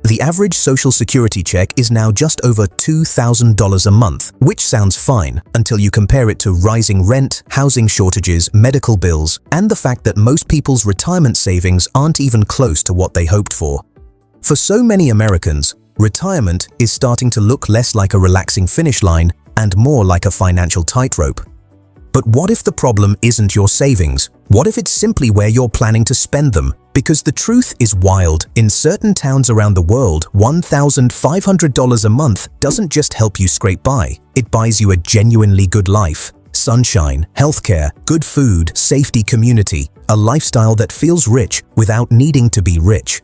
The average Social Security check is now just over $2,000 a month, which sounds fine until you compare it to rising rent, housing shortages, medical bills, and the fact that most people's retirement savings aren't even close to what they hoped for. For so many Americans, retirement is starting to look less like a relaxing finish line and more like a financial tightrope. But what if the problem isn't your savings? What if it's simply where you're planning to spend them? Because the truth is wild. In certain towns around the world, $1,500 a month doesn't just help you scrape by. It buys you a genuinely good life. Sunshine, healthcare, good food, safety, community. A lifestyle that feels rich without needing to be rich.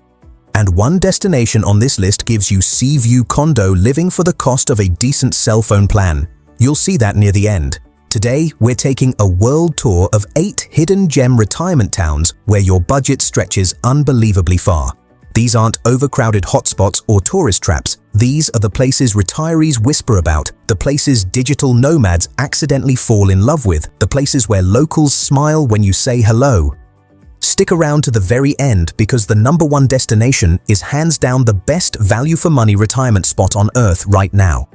And one destination on this list gives you sea view condo living for the cost of a decent cell phone plan. You'll see that near the end. Today, we're taking a world tour of 8 hidden gem retirement towns where your budget stretches unbelievably far. These aren't overcrowded hotspots or tourist traps. These are the places retirees whisper about, the places digital nomads accidentally fall in love with, the places where locals smile when you say hello. Stick around to the very end because the #1 destination is hands down the best value for money retirement spot on earth right now.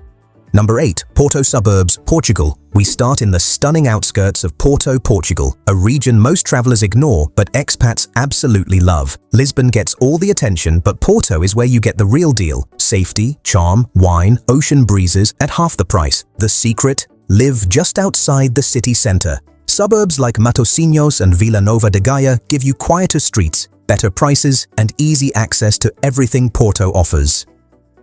Number 8. Porto Suburbs, Portugal. We start in the stunning outskirts of Porto, Portugal, a region most travelers ignore but expats absolutely love. Lisbon gets all the attention, but Porto is where you get the real deal. Safety, charm, wine, ocean breezes at half the price. The secret? Live just outside the city center. Suburbs like Matosinhos and Vila Nova de Gaia give you quieter streets, better prices, and easy access to everything Porto offers.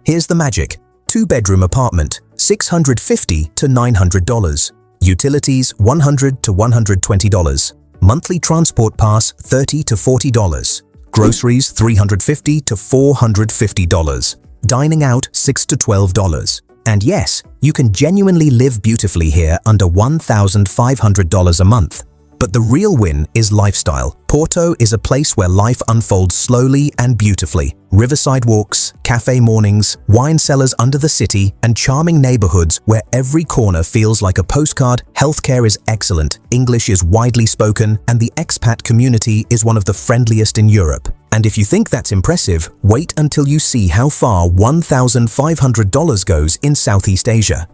Here's the magic. 2-bedroom apartment, $650 to $900. Utilities, $100 to $120. Monthly transport pass, $30 to $40. Groceries, $350 to $450. Dining out, $6 to $12. And yes, you can genuinely live beautifully here under $1,500 a month. But the real win is lifestyle. Porto is a place where life unfolds slowly and beautifully. Riverside walks, cafe mornings, wine cellars under the city, and charming neighborhoods where every corner feels like a postcard. Healthcare is excellent, English is widely spoken, and the expat community is one of the friendliest in Europe. And if you think that's impressive, wait until you see how far $1,500 goes in Southeast Asia.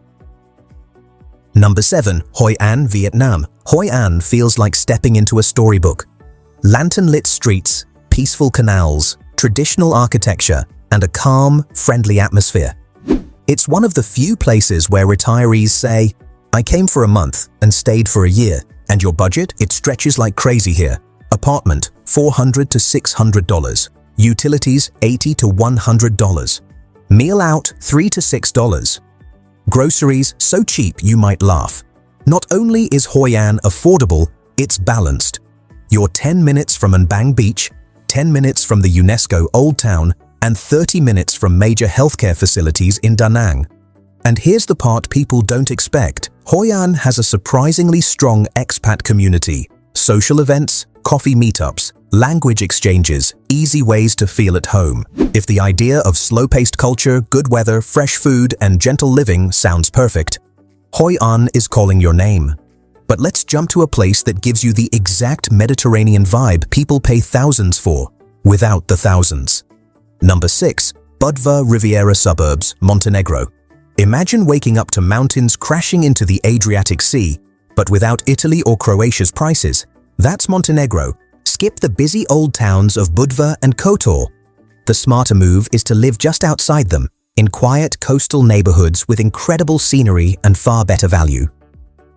Number 7. Hoi An, Vietnam. Hoi An feels like stepping into a storybook. Lantern-lit streets, peaceful canals, traditional architecture, and a calm, friendly atmosphere. It's one of the few places where retirees say, "I came for a month and stayed for a year." And your budget? It stretches like crazy here. Apartment, $400 to $600. Utilities, $80 to $100. Meal out, $3 to $6. Groceries, so cheap you might laugh. Not only is Hoi An affordable, it's balanced. You're 10 minutes from Anbang Beach, 10 minutes from the UNESCO Old Town, and 30 minutes from major healthcare facilities in Da Nang. And here's the part people don't expect. Hoi An has a surprisingly strong expat community. Social events, coffee meetups, language exchanges, easy ways to feel at home. If the idea of slow-paced culture, good weather, fresh food, and gentle living sounds perfect, Hoi An is calling your name. But let's jump to a place that gives you the exact Mediterranean vibe people pay thousands for, without the thousands. Number 6. Budva, Riviera Suburbs, Montenegro. Imagine waking up to mountains crashing into the Adriatic Sea, but without Italy or Croatia's prices. That's Montenegro. Skip the busy old towns of Budva and Kotor. The smarter move is to live just outside them, in quiet coastal neighborhoods with incredible scenery and far better value.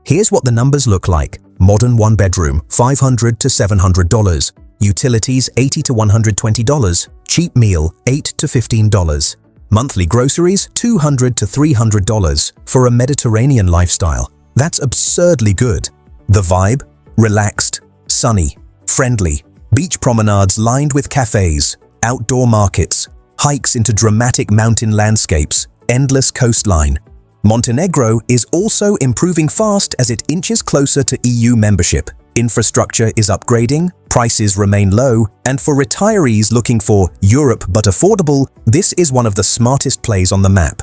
Here's what the numbers look like. Modern 1-bedroom, $500 to $700. Utilities, $80 to $120. Cheap meal, $8 to $15. Monthly groceries, $200 to $300 for a Mediterranean lifestyle. That's absurdly good. The vibe? Relaxed, sunny, friendly. Beach promenades lined with cafes, outdoor markets, hikes into dramatic mountain landscapes, endless coastline. Montenegro is also improving fast as it inches closer to EU membership. Infrastructure is upgrading, prices remain low, and for retirees looking for Europe but affordable, this is one of the smartest plays on the map.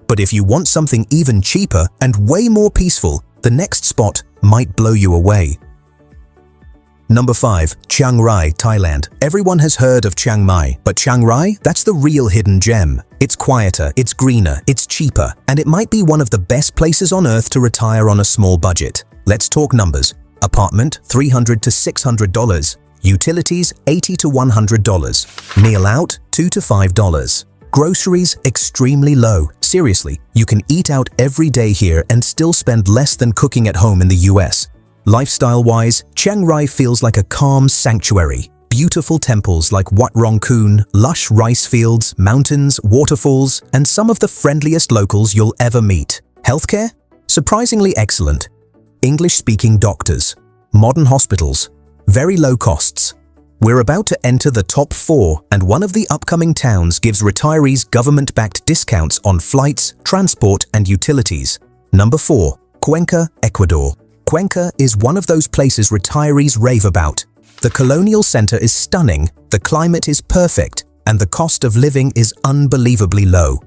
But if you want something even cheaper and way more peaceful, the next spot might blow you away. Number 5. Chiang Rai, Thailand. Everyone has heard of Chiang Mai, but Chiang Rai? That's the real hidden gem. It's quieter, it's greener, it's cheaper, and it might be one of the best places on earth to retire on a small budget. Let's talk numbers. Apartment, $300 to $600. Utilities, $80 to $100. Meal out, $2 to $5. Groceries, extremely low. Seriously, you can eat out every day here and still spend less than cooking at home in the US. Lifestyle-wise, Chiang Rai feels like a calm sanctuary. Beautiful temples like Wat Rong Khun, lush rice fields, mountains, waterfalls, and some of the friendliest locals you'll ever meet. Healthcare? Surprisingly excellent. English-speaking doctors. Modern hospitals. Very low costs. We're about to enter the top 4, and one of the upcoming towns gives retirees government-backed discounts on flights, transport, and utilities. Number 4. Cuenca, Ecuador. Cuenca is one of those places retirees rave about. The colonial center is stunning, the climate is perfect, and the cost of living is unbelievably low.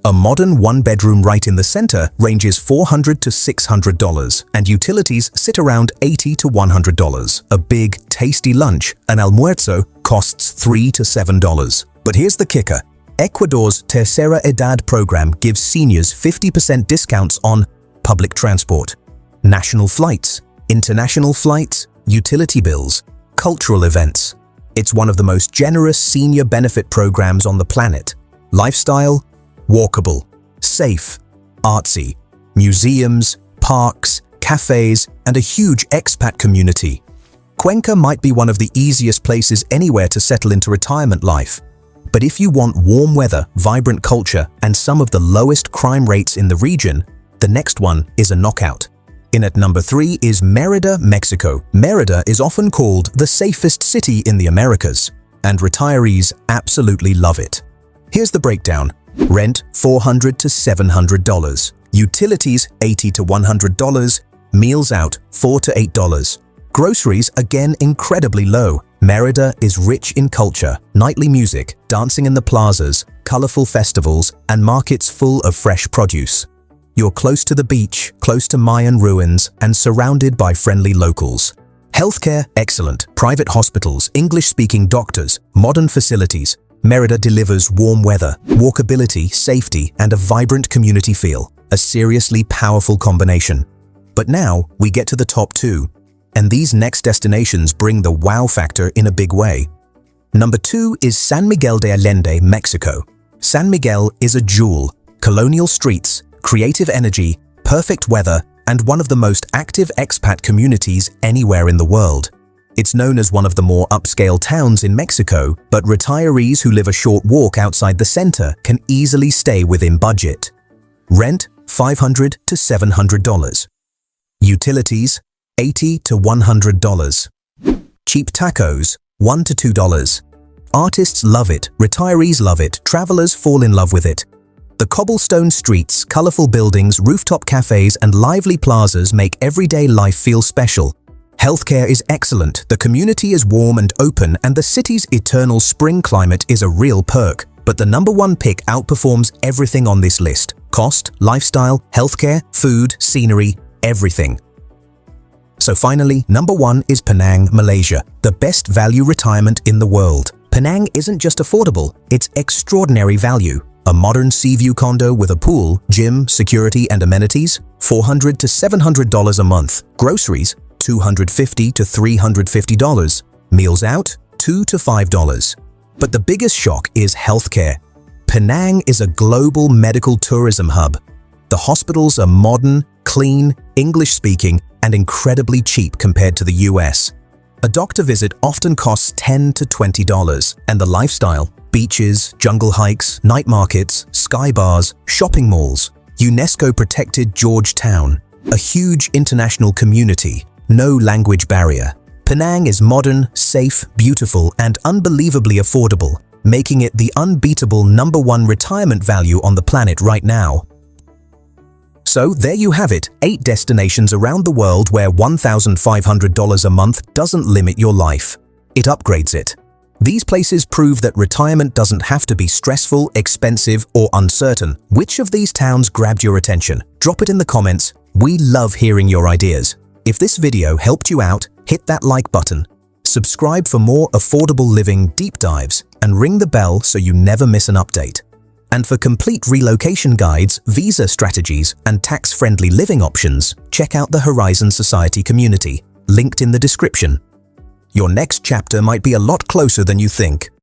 A modern one-bedroom right in the center ranges $400 to $600, and utilities sit around $80 to $100. A big, tasty lunch, an almuerzo, costs $3 to $7. But here's the kicker. Ecuador's Tercera Edad program gives seniors 50% discounts on public transport, national flights, international flights, utility bills, cultural events. It's one of the most generous senior benefit programs on the planet. Lifestyle? Walkable, safe, artsy, museums, parks, cafes, and a huge expat community. Cuenca might be one of the easiest places anywhere to settle into retirement life. But if you want warm weather, vibrant culture, and some of the lowest crime rates in the region, the next one is a knockout. In at number 3 is Mérida, Mexico. Mérida is often called the safest city in the Americas, and retirees absolutely love it. Here's the breakdown. Rent, $400 to $700. Utilities, $80 to $100. Meals out, $4 to $8. Groceries, again incredibly low. Mérida is rich in culture, nightly music, dancing in the plazas, colorful festivals, and markets full of fresh produce. You're close to the beach, close to Mayan ruins, and surrounded by friendly locals. Healthcare, excellent. Private hospitals, English-speaking doctors, modern facilities. Mérida delivers warm weather, walkability, safety, and a vibrant community feel. A seriously powerful combination. But now, we get to the top 2. And these next destinations bring the wow factor in a big way. Number 2 is San Miguel de Allende, Mexico. San Miguel is a jewel. Colonial streets, creative energy, perfect weather, and one of the most active expat communities anywhere in the world. It's known as one of the more upscale towns in Mexico, but retirees who live a short walk outside the center can easily stay within budget. Rent, $500 to $700. Utilities, $80 to $100. Cheap tacos, $1 to $2. Artists love it, retirees love it, travelers fall in love with it. The cobblestone streets, colorful buildings, rooftop cafes, and lively plazas make everyday life feel special. Healthcare is excellent, the community is warm and open, and the city's eternal spring climate is a real perk. But the number 1 pick outperforms everything on this list. Cost, lifestyle, healthcare, food, scenery, everything. So finally, number 1 is Penang, Malaysia, the best value retirement in the world. Penang isn't just affordable, it's extraordinary value. A modern sea view condo with a pool, gym, security, and amenities, $400 to $700 a month. Groceries, $250 to $350. Meals out, $2 to $5. But the biggest shock is healthcare. Penang is a global medical tourism hub. The hospitals are modern, clean, English-speaking, and incredibly cheap compared to the US. A doctor visit often costs $10 to $20, and the lifestyle, beaches, jungle hikes, night markets, sky bars, shopping malls, UNESCO-protected Georgetown, a huge international community, no language barrier. Penang is modern, safe, beautiful, and unbelievably affordable, making it the unbeatable number 1 retirement value on the planet right now. So there you have it, 8 destinations around the world where $1,500 a month doesn't limit your life. It upgrades it. These places prove that retirement doesn't have to be stressful, expensive, or uncertain. Which of these towns grabbed your attention? Drop it in the comments. We love hearing your ideas. If this video helped you out, hit that like button. Subscribe for more affordable living deep dives and ring the bell so you never miss an update. And for complete relocation guides, visa strategies, and tax-friendly living options, check out the Horizon Society community, linked in the description. Your next chapter might be a lot closer than you think.